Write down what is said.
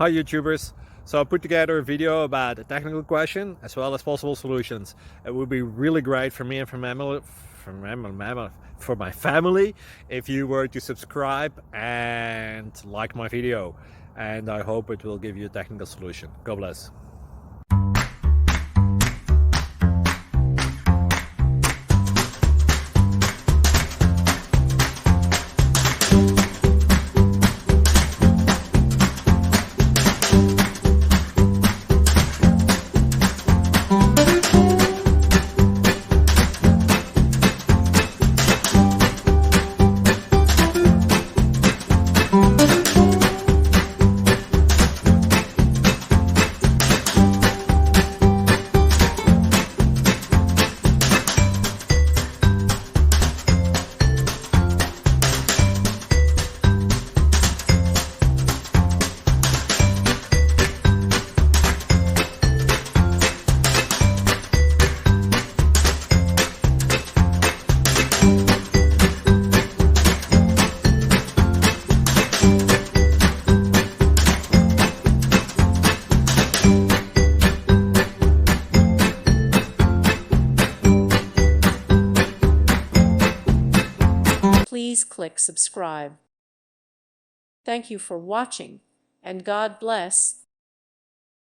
Hi YouTubers! So I put together a video about a technical question as well as possible solutions. It would be really great for me and for my family if you were to subscribe and like my video, and I hope it will give you a technical solution. God bless. Please click subscribe. Thank you for watching, and God bless.